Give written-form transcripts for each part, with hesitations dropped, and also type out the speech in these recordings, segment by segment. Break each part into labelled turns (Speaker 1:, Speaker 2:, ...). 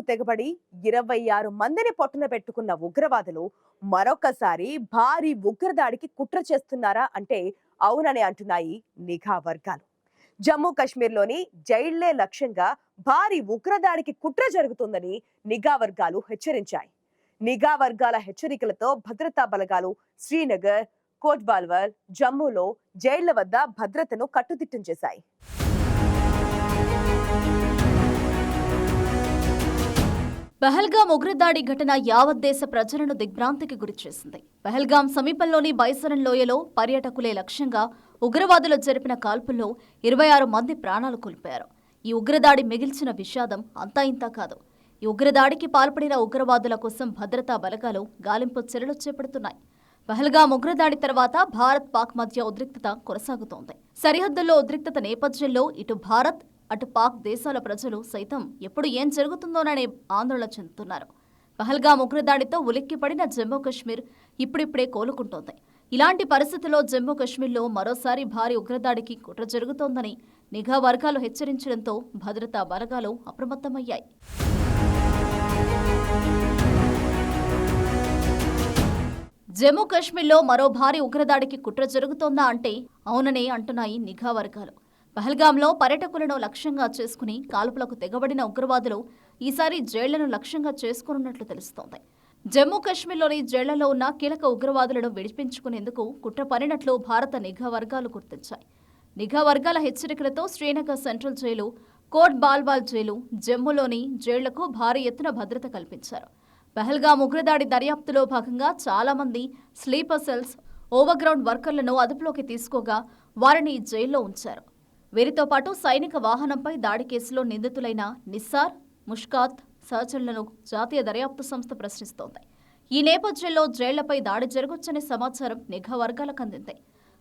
Speaker 1: తెగబడి 26 మందిని పొట్టన పెట్టుకున్న ఉగ్రవాదులు మరొకసారి భారీ ఉగ్రదాడికి కుట్ర చేస్తున్నారా అంటే అవునని అంటున్నాయి నిఘా వర్గాలు. జమ్మూ కాశ్మీర్లోని జైళ్లే లక్ష్యంగా భారీ ఉగ్రదాడికి కుట్ర జరుగుతుందని నిఘా వర్గాలు హెచ్చరించాయి. నిఘా వర్గాల హెచ్చరికలతో భద్రతా బలగాలు శ్రీనగర్, కోట్బాల్వర్, జమ్మూలో జైళ్ల వద్ద భద్రతను కట్టుదిట్టం చేశాయి.
Speaker 2: పహల్గాం ఉగ్రదాడి ఘటన యావత్ దేశ ప్రజలను దిగ్భ్రాంతికి గురిచేసింది. పహల్గాం సమీపంలోని బైసరన్ లోయలో పర్యాటకులే లక్ష్యంగా ఉగ్రవాదులు జరిపిన కాల్పుల్లో 26 మంది ప్రాణాలు కోల్పోయారు. ఈ ఉగ్రదాడి మిగిల్చిన విషాదం అంతా ఇంతా కాదు. ఈ ఉగ్రదాడికి పాల్పడిన ఉగ్రవాదుల కోసం భద్రతా బలగాలు గాలింపు చర్యలు చేపడుతున్నాయి. పహల్గాం ఉగ్రదాడి తర్వాత భారత్ పాక్ మధ్య ఉద్రిక్తత కొనసాగుతోంది. సరిహద్దుల్లో ఉద్రిక్తత నేపథ్యంలో ఇటు భారత్ అటు పాక్ దేశాల ప్రజలు సైతం ఎప్పుడు ఏం జరుగుతుందోననే ఆందోళన చెందుతున్నారు. పహల్గాం ఉగ్రదాడితో ఉలిక్కిపడిన జమ్మూ కాశ్మీర్ ఇప్పుడిప్పుడే కోలుకుంటోంది. ఇలాంటి పరిస్థితుల్లో జమ్మూ కాశ్మీర్లో మరోసారి భారీ ఉగ్రదాడికి కుట్ర జరుగుతోందని నిఘా వర్గాలు హెచ్చరించడంతో భద్రతా బలగాలు అప్రమత్తమయ్యాయి. జమ్మూ కాశ్మీర్లో మరో భారీ ఉగ్రదాడికి కుట్ర జరుగుతోందా అంటే అవుననే అంటున్నాయి నిఘా వర్గాలు. పహల్గాంలో పర్యాటకులను లక్ష్యంగా చేసుకుని కాల్పులకు తెగబడిన ఉగ్రవాదులు ఈసారి జైళ్లను లక్ష్యంగా చేసుకున్నట్లు తెలుస్తోంది. జమ్మూ కాశ్మీర్లోని జైళ్లలో ఉన్న కీలక ఉగ్రవాదులను విడిపించుకునేందుకు కుట్ర పనినట్లు భారత నిఘా వర్గాలు గుర్తించాయి. నిఘా వర్గాల హెచ్చరికలతో Srinagar central jail, Kot Balwal jail, జమ్మూలోని జైళ్లకు భారీ ఎత్తున భద్రత కల్పించారు. పహల్గాం ఉగ్రదాడి దర్యాప్తులో భాగంగా చాలా మంది స్లీపర్ సెల్స్, ఓవర్గ్రౌండ్ వర్కర్లను అదుపులోకి తీసుకోగా వారిని జైల్లో ఉంచారు. వీరితో పాటు సైనిక వాహనంపై దాడి కేసులో నిందితులైన నిస్సార్, ముష్కాత్ సహచరులను జాతీయ దర్యాప్తు సంస్థ ప్రశ్నిస్తోంది. ఈ నేపథ్యంలో జైళ్లపై దాడి జరగొచ్చనే సమాచారం నిఘా వర్గాలకు అందింది.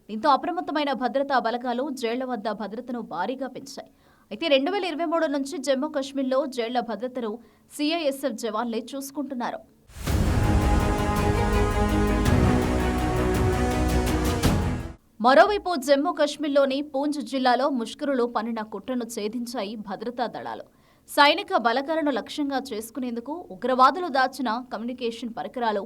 Speaker 2: దీంతో అప్రమత్తమైన భద్రతా బలగాలు జైళ్ల వద్ద భద్రతను భారీగా పెంచాయి. అయితే 2023 నుంచి జమ్మూ కాశ్మీర్లో జైళ్ల భద్రతను సిఐఎస్ఎఫ్ జవాన్లే చూసుకుంటున్నారు. మరోవైపు జమ్మూ కాశ్మీర్లోని పూంచ్ జిల్లాలో ముష్కరులు పన్నిన కుట్రను ఛేదించాయి భద్రతా దళాలు. సైనిక బలగాలను లక్ష్యంగా చేసుకునేందుకు ఉగ్రవాదులు దాచిన కమ్యూనికేషన్ పరికరాలు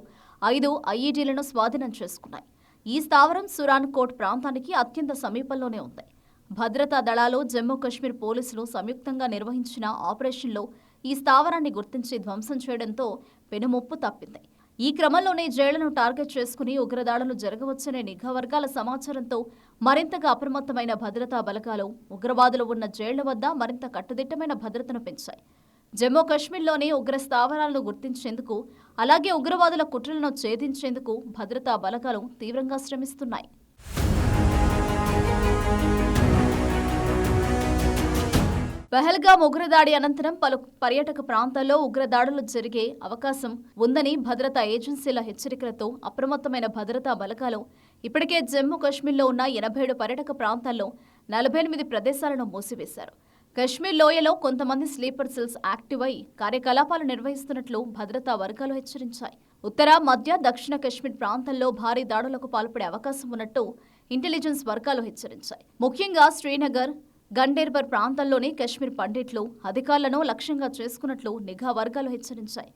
Speaker 2: 5 ఐఈడీలను స్వాధీనం చేసుకున్నాయి. ఈ స్థావరం సురాన్ కోట్ ప్రాంతానికి అత్యంత సమీపంలోనే ఉంది. భద్రతా దళాలు, జమ్మూ కాశ్మీర్ పోలీసులు సంయుక్తంగా నిర్వహించిన ఆపరేషన్లో ఈ స్థావరాన్ని గుర్తించి ధ్వంసం చేయడంతో పెనుముప్పు తప్పింది. ఈ క్రమంలోనే జైళ్లను టార్గెట్ చేసుకుని ఉగ్రదాడులు జరగవచ్చనే నిఘా వర్గాల సమాచారంతో మరింతగా అప్రమత్తమైన భద్రతా బలగాలు ఉగ్రవాదులు ఉన్న జైళ్ల వద్ద మరింత కట్టుదిట్టమైన భద్రతను పెంచాయి. జమ్మూ కాశ్మీర్లోని ఉగ్ర స్థావరాలను గుర్తించేందుకు, అలాగే ఉగ్రవాదుల కుట్రలను ఛేదించేందుకు భద్రతా బలగాలు తీవ్రంగా శ్రమిస్తున్నాయి. పహల్గాం ఉగ్రదాడి అనంతరం పలు పర్యాటక ప్రాంతాల్లో ఉగ్రదాడులు జరిగే అవకాశం ఉందని భద్రతా ఏజెన్సీల హెచ్చరికలతో అప్రమత్తమైన భద్రతా బలగాలు ఇప్పటికే జమ్మూ కాశ్మీర్లో ఉన్న 87 పర్యాటక ప్రాంతాల్లో 48 ప్రదేశాలను మూసివేశారు. కశ్మీర్ లోయలో కొంతమంది స్లీపర్ సెల్స్ యాక్టివ్ అయి కార్యకలాపాలు నిర్వహిస్తున్నట్లు భద్రతా వర్గాలు హెచ్చరించాయి. ఉత్తర, మధ్య, దక్షిణ కశ్మీర్ ప్రాంతాల్లో భారీ దాడులకు పాల్పడే అవకాశం ఉన్నట్టు ఇంటెలిజెన్స్ వర్గాలు హెచ్చరించాయి. ముఖ్యంగా శ్రీనగర్, గండేర్బర్ ప్రాంతాల్లోని కశ్మీర్ పండిట్లు అధికారులను లక్ష్యంగా చేసుకున్నట్లు నిఘా వర్గాలు హెచ్చరించాయి.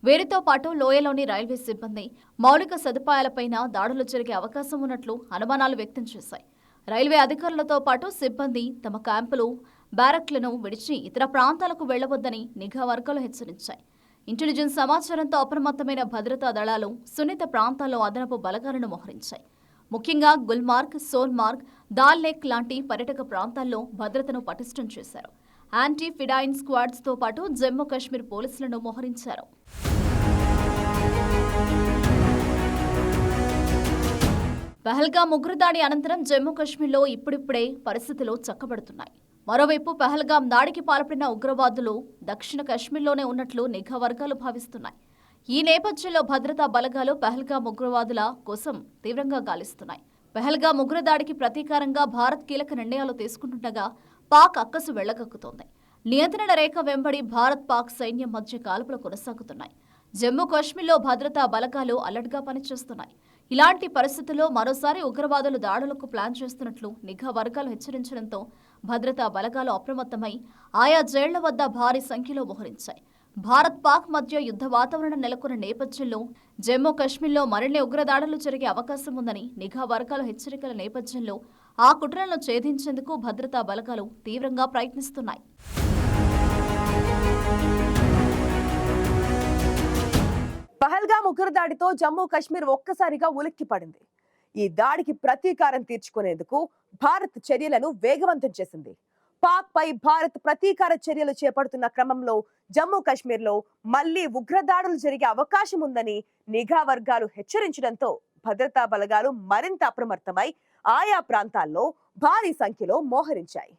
Speaker 2: వీరితో పాటు లోయలోని రైల్వే సిబ్బంది, మౌలిక సదుపాయాలపైన దాడులు జరిగే అవకాశం ఉన్నట్లు అనుమానాలు వ్యక్తం చేశాయి. రైల్వే అధికారులతో పాటు సిబ్బంది తమ క్యాంపులు, బ్యారక్లను విడిచి ఇతర ప్రాంతాలకు వెళ్లవద్దని నిఘా వర్గాలు హెచ్చరించాయి. ఇంటెలిజెన్స్ సమాచారంతో అప్రమత్తమైన భద్రతా దళాలు సున్నిత ప్రాంతాల్లో అదనపు బలగాలను మోహరించాయి. ముఖ్యంగా గుల్మార్గ్, సోన్మార్గ్, దాల్ లేక్ లాంటి పర్యాటక ప్రాంతాల్లో భద్రతను పటిష్టం చేశారు. యాంటీ ఫిడాయిన్ స్క్వాడ్స్తో పాటు జమ్మూ కాశ్మీర్ పోలీసులను మోహరించారు. పహల్గాం ఉగ్రదాడి అనంతరం జమ్మూ కాశ్మీర్లో ఇప్పుడిప్పుడే పరిస్థితులు చక్కబడుతున్నాయి. మరోవైపు పహల్గాం దాడికి పాల్పడిన ఉగ్రవాదులు దక్షిణ కాశ్మీర్లోనే ఉన్నట్లు నిఘా వర్గాలు భావిస్తున్నాయి. ఈ నేపథ్యంలో భద్రతా బలగాలు పహల్గాం ఉగ్రవాదుల కోసం తీవ్రంగా గాలిస్తున్నాయి. పహల్గాం ఉగ్రదాడికి ప్రతీకారంగా భారత్ కీలక నిర్ణయాలు తీసుకుంటుండగా పాక్ అక్కసు వెళ్లగక్కుతోంది. నియంత్రణ రేఖ వెంబడి భారత్, పాక్ సైన్యం మధ్య కాల్పులు కొనసాగుతున్నాయి. జమ్మూ కాశ్మీర్లో భద్రతా బలగాలు అలర్ట్గా పనిచేస్తున్నాయి. ఇలాంటి పరిస్థితుల్లో మరోసారి ఉగ్రవాదులు దాడులకు ప్లాన్ చేస్తున్నట్లు నిఘా వర్గాలు హెచ్చరించడంతో భద్రతా బలగాలు అప్రమత్తమై ఆయా జైళ్ల వద్ద భారీ సంఖ్యలో మోహరించాయి. భారత్ పాక్ మధ్య యుద్ధ వాతావరణం నెలకొన్న నేపథ్యంలో జమ్మూ కశ్మీర్లో మరిన్ని ఉగ్రదాడులు జరిగే అవకాశం ఉందని నిఘా వర్గాల హెచ్చరికల నేపథ్యంలో ఆ కుట్రలను ఛేదించేందుకు భద్రతా బలగాలు తీవ్రంగా ప్రయత్నిస్తున్నాయి.
Speaker 1: పహల్గామ్ ఉగ్రదాడితో జమ్మూ కాశ్మీర్ ఒక్కసారిగా ఉలిక్కిపడింది. ఈ దాడికి ప్రతీకారం తీర్చుకునేందుకు భారత్ చర్యలను వేగవంతం చేసింది. పాక్ పై భారత్ ప్రతీకార చర్యలు చేపడుతున్న క్రమంలో జమ్మూ కాశ్మీర్ లో మళ్లీ ఉగ్రదాడులు జరిగే అవకాశం ఉందని నిఘా వర్గాలు హెచ్చరించడంతో భద్రతా బలగాలు మరింత అప్రమత్తమై ఆయా ప్రాంతాల్లో భారీ సంఖ్యలో మోహరించాయి.